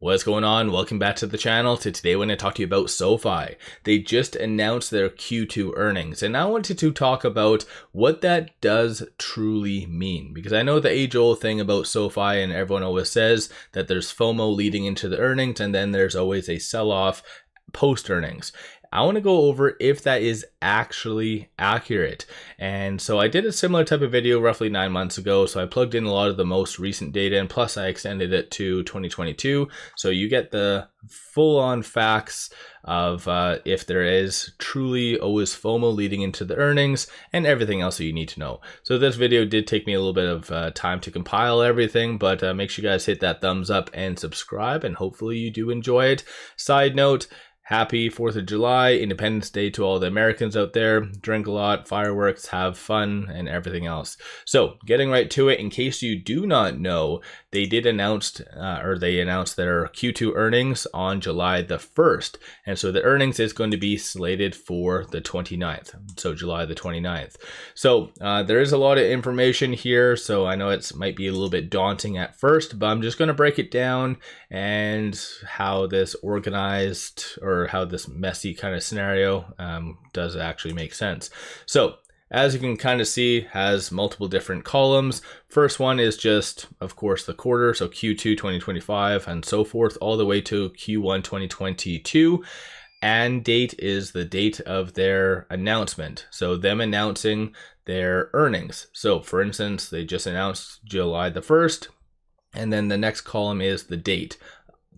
What's going on? Welcome back to the channel. Today I want to talk to you about SoFi. They just announced their Q2 earnings, and I wanted to talk about what that does truly mean, because I know the age-old thing about SoFi, and everyone always says that there's FOMO leading into the earnings, and then there's always a sell-off post-earnings. I want to go over if that is actually accurate. And so I did a similar type of video roughly 9 months ago. So I plugged in a lot of the most recent data, and plus I extended it to 2022. So you get the full-on facts of if there is truly always FOMO leading into the earnings and everything else that you need to know. So this video did take me a little bit of time to compile everything, but make sure you guys hit that thumbs up and subscribe, and hopefully you do enjoy it. Side note, happy 4th of July, Independence Day to all the Americans out there. Drink a lot, fireworks, have fun, and everything else. So getting right to it, in case you do not know, they did announce, they announced their Q2 earnings on July the 1st. And so the earnings is going to be slated for the 29th. So July the 29th. So there is a lot of information here. So I know it might be a little bit daunting at first, but I'm just going to break it down and how this organized, or how this messy kind of scenario does actually make sense. So as you can kind of see, has multiple different columns. First one is just, of course, the quarter, so Q2 2025 and so forth, all the way to Q1 2022. And date is the date of their announcement, so them announcing their earnings. So for instance, they just announced July the 1st, and then the next column is the date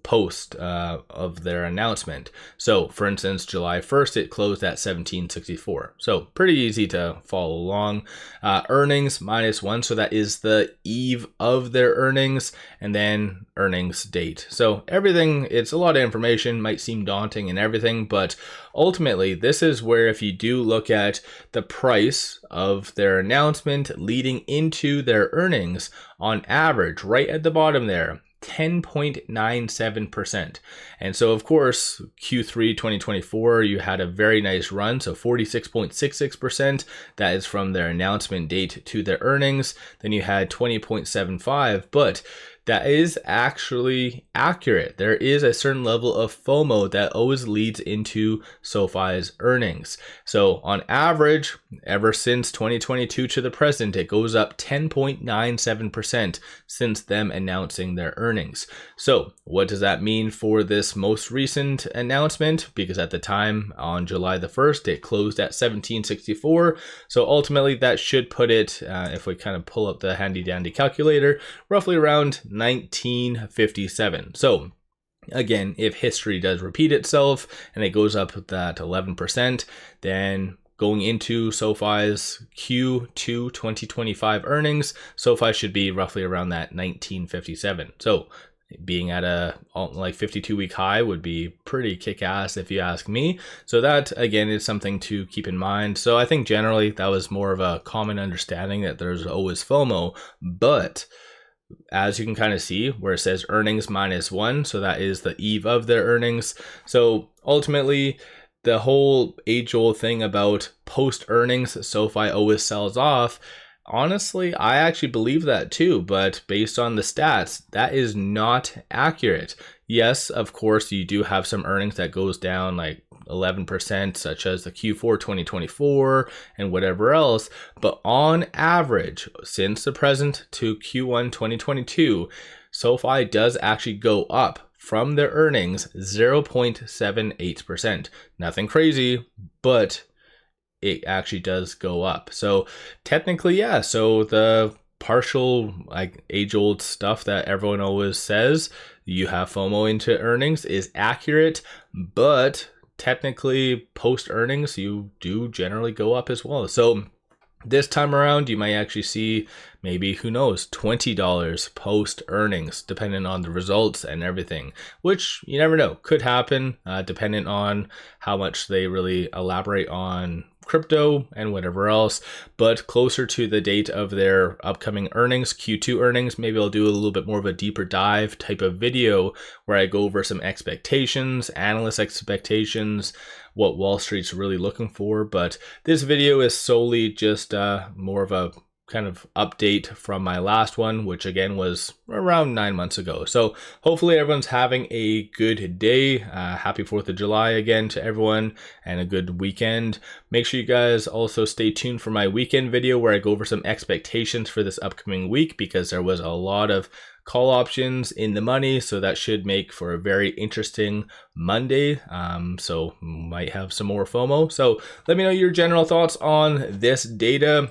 post of their announcement. So for instance, July 1st, it closed at 1764. So pretty easy to follow along. Earnings -1, so that is the eve of their earnings, and then earnings date. So everything, it's a lot of information, might seem daunting and everything, but ultimately this is where, if you do look at the price of their announcement leading into their earnings, on average, right at the bottom there, 10.97%. And so of course, Q3 2024, you had a very nice run. So 46.66%, that is from their announcement date to their earnings. Then you had 20.75, but that is actually accurate. There is a certain level of FOMO that always leads into SoFi's earnings. So on average, ever since 2022 to the present, it goes up 10.97% since them announcing their earnings. So what does that mean for this most recent announcement? Because at the time on July the 1st, it closed at 1764. So ultimately that should put it, if we kind of pull up the handy dandy calculator, roughly around 1957. So again, if history does repeat itself and it goes up that 11%, then going into SoFi's Q2 2025 earnings, SoFi should be roughly around that 1957. So being at a like 52-week high would be pretty kick-ass if you ask me. So that again is something to keep in mind. So I think generally that was more of a common understanding that there's always FOMO, but as you can kind of see where it says earnings -1, so that is the eve of their earnings. So ultimately, the whole age-old thing about post-earnings, SoFi always sells off. Honestly, I actually believe that too, but based on the stats, that is not accurate. Yes, of course, you do have some earnings that goes down like 11%, such as the Q4 2024 and whatever else. But on average, since the present to Q1 2022, SoFi does actually go up from their earnings 0.78%. Nothing crazy, but it actually does go up. So technically, yeah, so the partial like age-old stuff that everyone always says, you have FOMO into earnings, is accurate, but technically post earnings you do generally go up as well. So this time around you might actually see maybe, who knows, $20 post earnings, depending on the results and everything, which you never know, could happen, depending on how much they really elaborate on crypto and whatever else. But closer to the date of their upcoming earnings, Q2 earnings, maybe I'll do a little bit more of a deeper dive type of video where I go over some expectations, analyst expectations, what Wall Street's really looking for. But this video is solely just more of a kind of update from my last one, which again was around 9 months ago. So hopefully everyone's having a good day. Happy 4th of July again to everyone, and a good weekend. Make sure you guys also stay tuned for my weekend video where I go over some expectations for this upcoming week, because there was a lot of call options in the money, so that should make for a very interesting Monday. So might have some more FOMO. So let me know your general thoughts on this data.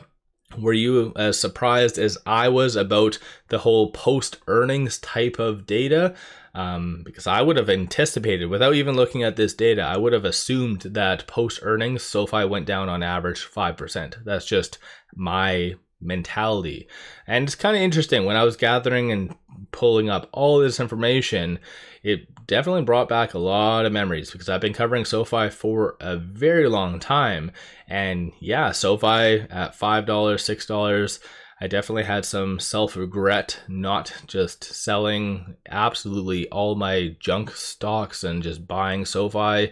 Were you as surprised as I was about the whole post-earnings type of data? Because I would have anticipated, without even looking at this data, I would have assumed that post-earnings, SoFi went down on average 5%. That's just my mentality. And it's kind of interesting, when I was gathering and pulling up all this information, it definitely brought back a lot of memories, because I've been covering SoFi for a very long time. And yeah, SoFi at $5, $6, I definitely had some self-regret not just selling absolutely all my junk stocks and just buying SoFi.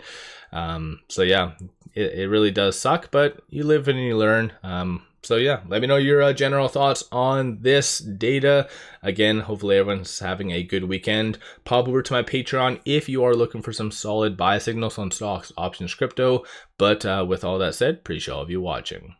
So yeah, it really does suck, but you live and you learn. So yeah, let me know your general thoughts on this data. Again, hopefully everyone's having a good weekend. Pop over to my Patreon if you are looking for some solid buy signals on stocks, options, crypto. But with all that said, appreciate all of you watching.